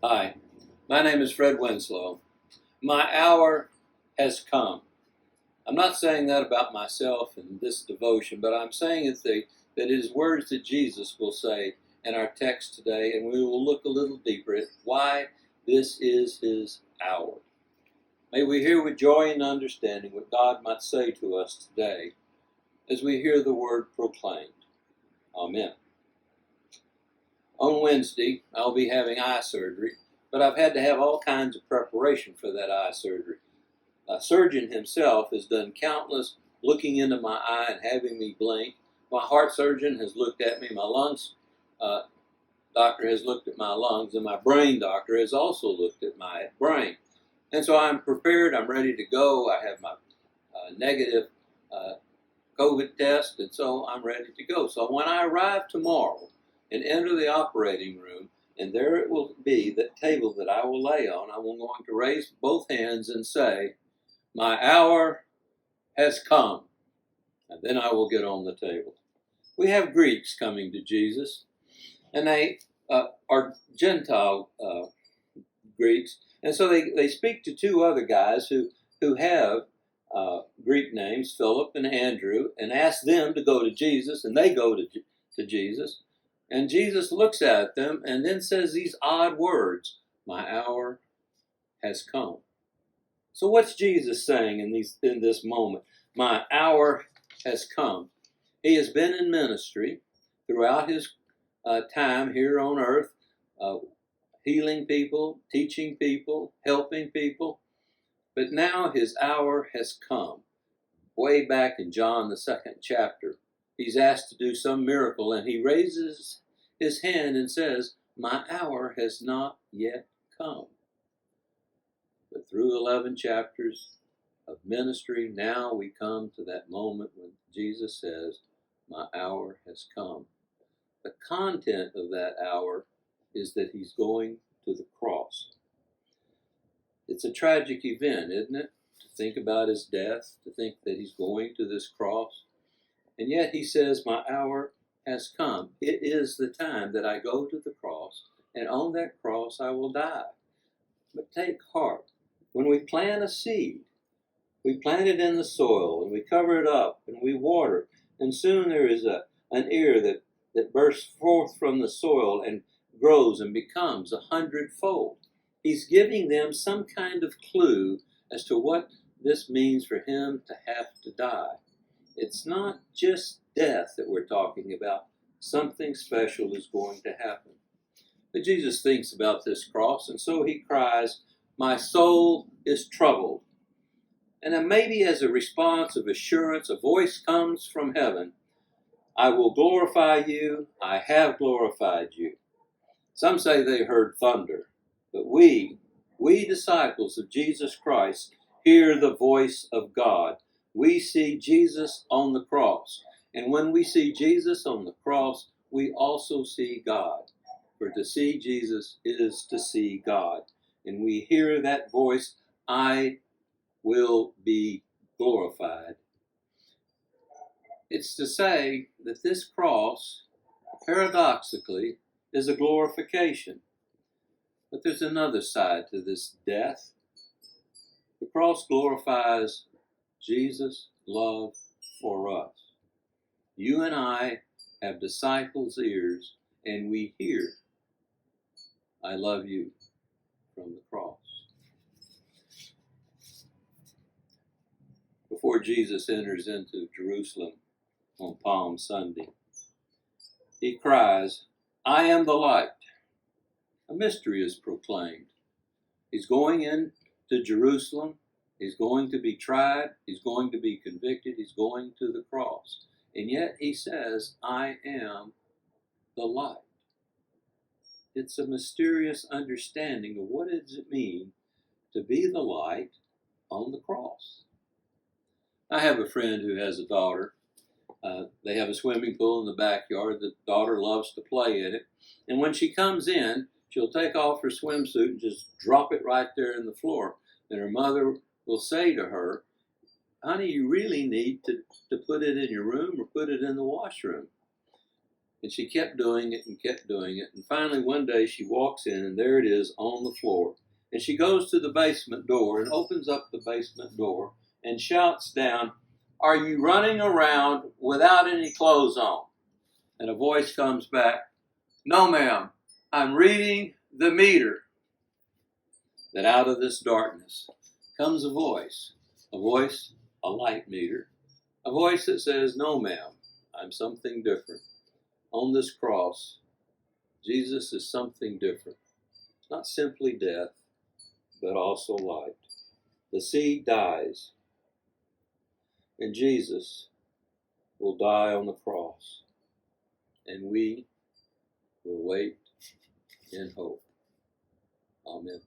Hi, my name is Fred Winslow. My hour has come. I'm not saying that about myself in this devotion, but I'm saying that it is words that Jesus will say in our text today, and we will look a little deeper at why this is his hour. May we hear with joy and understanding what God might say to us today as we hear the word proclaimed. Amen. On Wednesday, I'll be having eye surgery, but I've had to have all kinds of preparation for that eye surgery. A surgeon himself has done countless looking into my eye and having me blink. My heart surgeon has looked at me. My lungs doctor has looked at my lungs, and my brain doctor has also looked at my brain. And so I'm prepared. I'm ready to go. I have my negative COVID test, and so I'm ready to go. So when I arrive tomorrow and enter the operating room, and there it will be, that table that I will lay on, I'm going to raise both hands and say, "My hour has come," and then I will get on the table. We have Greeks coming to Jesus, and they are Gentile Greeks, and so they speak to two other guys who have Greek names, Philip and Andrew, and ask them to go to Jesus, and they go to Jesus. And Jesus looks at them and then says these odd words, "My hour has come." So what's Jesus saying in this moment? My hour has come. He has been in ministry throughout his time here on earth, healing people, teaching people, helping people. But now his hour has come. Way back in John, the 2nd chapter, he's asked to do some miracle, and he raises his hand and says, "My hour has not yet come." But through 11 chapters of ministry, now we come to that moment when Jesus says, "My hour has come." The content of that hour is that he's going to the cross. It's a tragic event, isn't it? To think about his death, to think that he's going to this cross. And yet he says, "My hour has come." It is the time that I go to the cross, and on that cross I will die. But take heart. When we plant a seed, we plant it in the soil, and we cover it up, and we water, and soon there is an ear that bursts forth from the soil and grows and becomes 100-fold. He's giving them some kind of clue as to what this means for him to have to die. It's not just death that we're talking about. Something special is going to happen. But Jesus thinks about this cross, and so he cries, "My soul is troubled." And then maybe as a response of assurance, a voice comes from heaven, "I will glorify you. I have glorified you." Some say they heard thunder, but we disciples of Jesus Christ, hear the voice of God. We see Jesus on the cross. And when we see Jesus on the cross, we also see God. For to see Jesus is to see God. And we hear that voice, "I will be glorified." It's to say that this cross, paradoxically, is a glorification. But there's another side to this death. The cross glorifies Jesus' love for us. You and I have disciples' ears, and we hear, "I love you," from the cross. Before Jesus enters into Jerusalem on Palm Sunday, he cries, "I am the light." A mystery is proclaimed. He's going into Jerusalem. He's going to be tried. He's going to be convicted. He's going to the cross. And yet he says, "I am the light." It's a mysterious understanding of what does it mean to be the light on the cross. I have a friend who has a daughter. They have a swimming pool in the backyard. The daughter loves to play in it. And when she comes in, she'll take off her swimsuit and just drop it right there in the floor. And her mother will say to her, "Honey, you really need to put it in your room or put it in the washroom." And she kept doing it and kept doing it. And finally, one day she walks in, and there it is on the floor. And she goes to the basement door and opens up the basement door and shouts down, "Are you running around without any clothes on?" And a voice comes back, "No, ma'am, I'm reading the meter." Then out of this darkness comes a voice, a light meter, a voice that says, "No, ma'am, I'm something different." On this cross, Jesus is something different. Not simply death, but also light. The seed dies, and Jesus will die on the cross, and we will wait in hope. Amen.